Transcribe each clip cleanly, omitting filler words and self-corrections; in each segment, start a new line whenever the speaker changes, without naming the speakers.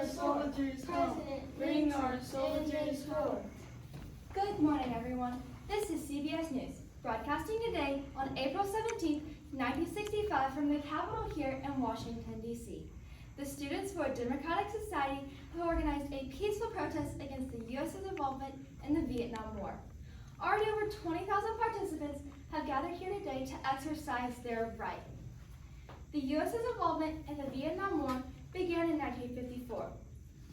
our soldiers home. Bring our soldiers home.
Good morning, everyone. This is CBS News, broadcasting today on April 17th, 1965 from the Capitol here in Washington, D.C. The Students for a Democratic Society have organized a peaceful protest against the U.S.'s involvement in the Vietnam War. Already over 20,000 participants have gathered here today to exercise their right. The U.S.'s involvement in the Vietnam War began in 1954.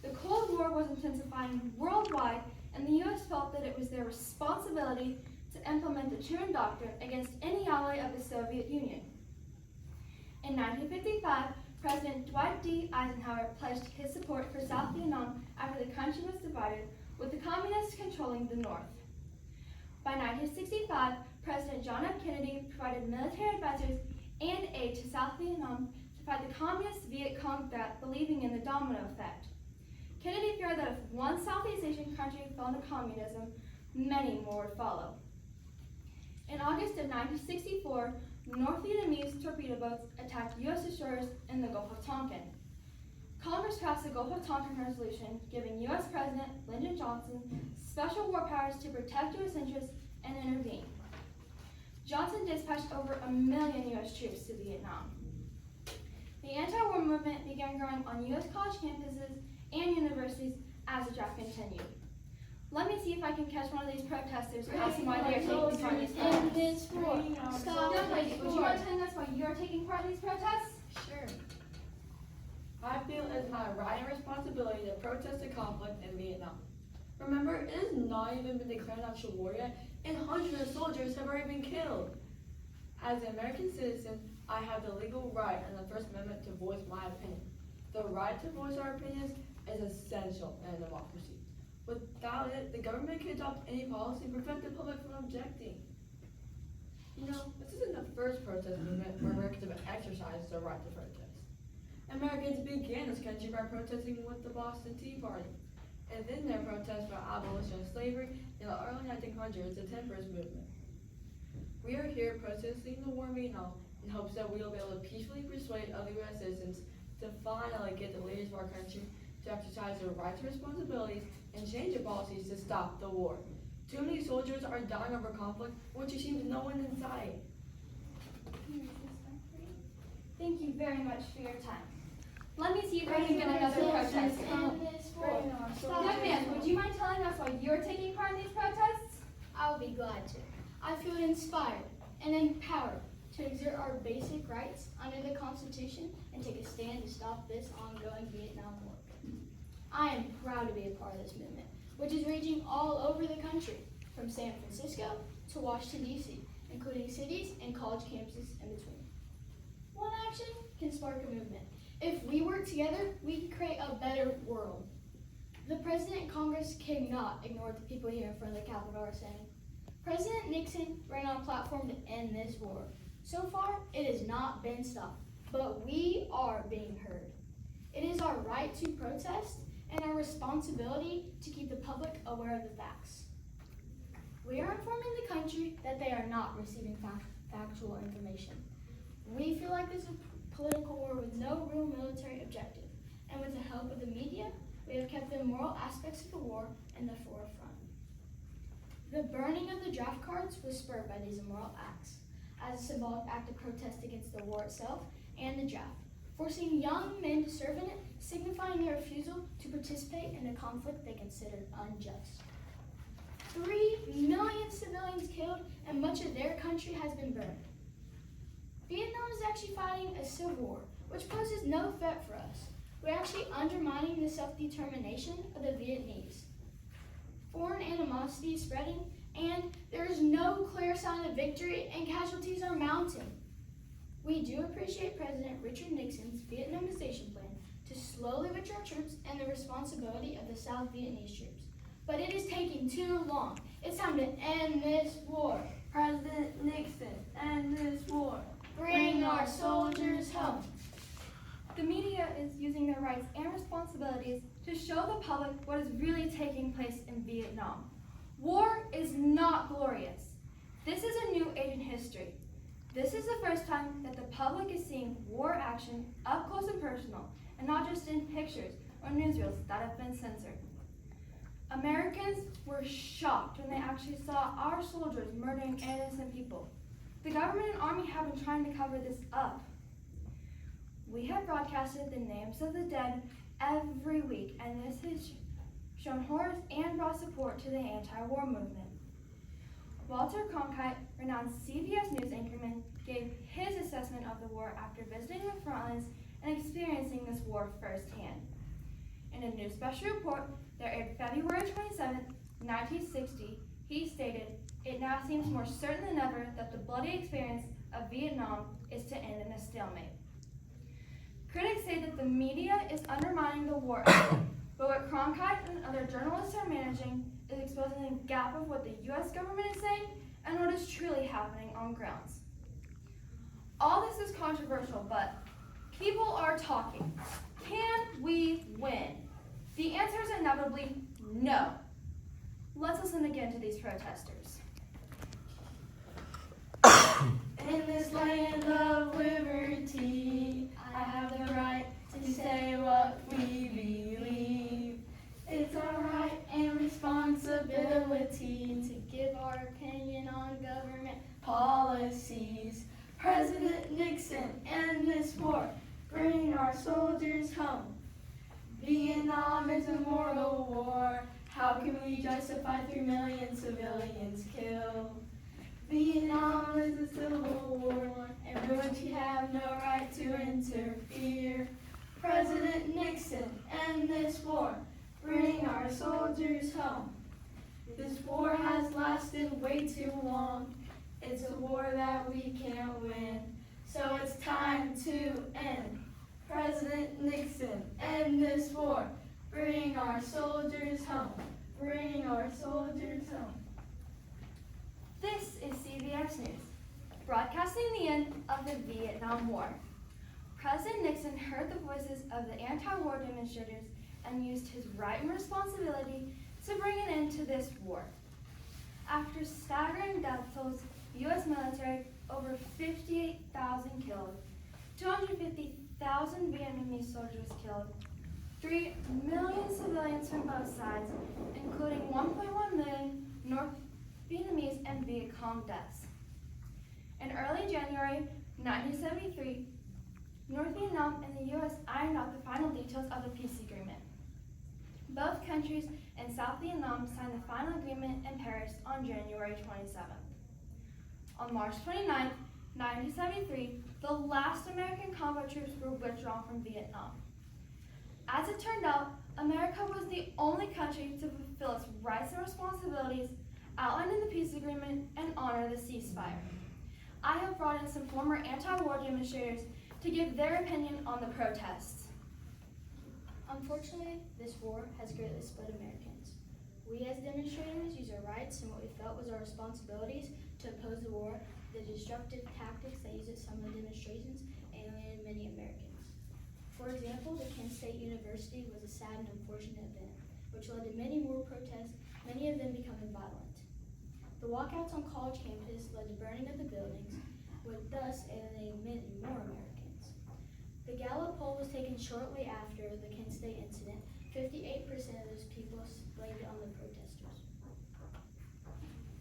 The Cold War was intensifying worldwide, and the U.S. felt that it was their responsibility to implement the Truman Doctrine against any ally of the Soviet Union. In 1955, President Dwight D. Eisenhower pledged his support for South Vietnam after the country was divided, with the communists controlling the North. By 1965, President John F. Kennedy provided military advisors and aid to South Vietnam to fight the communist Viet Cong threat, believing in the domino effect. Kennedy feared that if one Southeast Asian country fell into communism, many more would follow. In August of 1964, North Vietnamese torpedo boats attacked U.S. destroyers in the Gulf of Tonkin. Congress passed the Gulf of Tonkin Resolution, giving U.S. President Lyndon Johnson special war powers to protect U.S. interests and intervene. Johnson dispatched over 1 million U.S. troops to Vietnam. The anti-war movement began growing on U.S. college campuses and universities as the draft continued. Let me see if I can catch one of these protesters asking why they are taking part in these protests. Stop. Young lady, would you mind telling us why you are taking part in these protests?
Sure. I feel it is my right and responsibility to protest the conflict in Vietnam. Remember, it has not even been declared national war yet, and hundreds of soldiers have already been killed. As an American citizen, I have the legal right and the First Amendment to voice my opinion. The right to voice our opinions is essential in a democracy. Without it, the government can adopt any policy and prevent the public from objecting. You know, this isn't the first protest movement where Americans have exercised their right to protest. Americans began this country by protesting with the Boston Tea Party, and then their protest for abolition of slavery in the early 1900s, the Temperance Movement. We are here protesting the war in Vietnam in hopes that we will be able to peacefully persuade other U.S. citizens to finally get the leaders of our country to exercise their rights and responsibilities and change their policies to stop the war. Too many soldiers are dying over conflict, which seems no one in sight.
Thank you very much for your time. Let me see if I can get another protest. Young man, would you mind telling us why you're taking part in these protests?
I'll be glad to. I feel inspired and empowered to exert our basic rights under the Constitution and take a stand to stop this ongoing Vietnam War. I am proud to be a part of this movement, which is raging all over the country, from San Francisco to Washington, D.C., including cities and college campuses in between. One action can spark a movement. If we work together, we can create a better world. The President and Congress cannot ignore what the people here in front of the Capitol are saying. President Nixon ran on a platform to end this war. So far, it has not been stopped, but we are being heard. It is our right to protest and our responsibility to keep the public aware of the facts. We are informing the country that they are not receiving factual information. We feel like this is a political war with no real military objective, and with the help of the media, we have kept the moral aspects of the war in the forefront. The burning of the draft cards was spurred by these immoral acts, as a symbolic act of protest against the war itself and the draft, forcing young men to serve in it, signifying their refusal to participate in a conflict they considered unjust. 3 million civilians killed, and much of their country has been burned. Vietnam is actually fighting a civil war, which poses no threat for us. We're actually undermining the self-determination of the Vietnamese. Foreign animosity is spreading, and there is no clear sign of victory, and casualties are mounting. We do appreciate President Richard Nixon's Vietnamization plan to slowly withdraw troops and the responsibility of the South Vietnamese troops. But it is taking too long. It's time to end this war.
President Nixon, end this war.
Bring our soldiers home.
The media is using their rights and responsibilities to show the public what is really taking place in Vietnam. War is not glorious. This is a new age in history. This is the first time that the public is seeing war action up close and personal, and not just in pictures, or newsreels that have been censored. Americans were shocked when they actually saw our soldiers murdering innocent people. The government and army have been trying to cover this up. We have broadcasted the names of the dead every week, and this has shown horrors and brought support to the anti-war movement. Walter Cronkite, renowned CBS News anchorman, gave his assessment of the war after visiting the front lines and experiencing this war firsthand. In a new special report that aired February 27, 1960, he stated, "It now seems more certain than ever that the bloody experience of Vietnam is to end in a stalemate." Critics say that the media is undermining the war effort, but what Cronkite and other journalists are managing is exposing the gap of what the U.S. government is saying and what is truly happening on grounds. All this is controversial, but people are talking. Can we win? The answer is inevitably no. Let's listen again to these protesters.
In this land of liberty, I have the right to say what we believe. It's our right and responsibility
To give our opinion on government
policies. President Nixon, end this war. Bring our soldiers home. Vietnam is a mortal war. How can we justify 3 million civilians killed? Vietnam is a civil war, in which we have no right to interfere. President Nixon, end this war. Bring our soldiers home. This war has lasted way too long. It's a war that we can't win. So it's time to end. President Nixon, end this war. Bring our soldiers home. Bring our soldiers home.
This is CBS News, broadcasting the end of the Vietnam War. President Nixon heard the voices of the anti-war demonstrators and used his right and responsibility to bring an end to this war. After staggering death tolls, U.S. military, over 58,000 killed, 250,000 Vietnamese soldiers killed, 3 million civilians from both sides, including 1.1 million North Vietnamese and Viet Cong deaths. In early January 1973, North Vietnam and the U.S. ironed out the final details of the peace agreement. Both countries and South Vietnam signed the final agreement in Paris on January 27th. On March 29, 1973, the last American combat troops were withdrawn from Vietnam. As it turned out, America was the only country to fulfill its rights and responsibilities outlined in the peace agreement and honor the ceasefire. I have brought in some former anti-war demonstrators to give their opinion on the protests.
Unfortunately, this war has greatly split Americans. We as demonstrators use our rights and what we felt was our responsibilities to oppose the war. The destructive tactics they used at some of the demonstrations alienated many Americans. For example, the Kent State University was a sad and unfortunate event, which led to many more protests, many of them becoming violent. The walkouts on college campus led to burning of the buildings, which thus alienated many more Americans. The Gallup poll was taken shortly after the Kent State incident. 58% of those people blamed it on the protesters.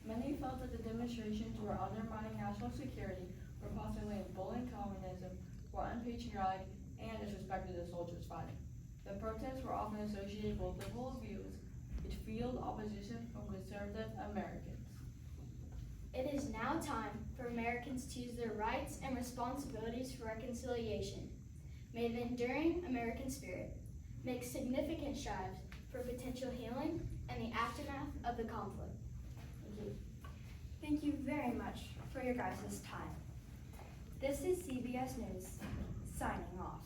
Many felt that the demonstrations were undermining national security, were possibly bullying communism, were unpatriotic, and disrespected the soldiers fighting. The protests were often associated with liberal views, which fueled opposition from conservative Americans.
It is now time for Americans to use their rights and responsibilities for reconciliation. May the enduring American spirit make significant strides for potential healing and the aftermath of the conflict. Thank you.
Thank you very much for your guys' time. This is CBS News, signing off.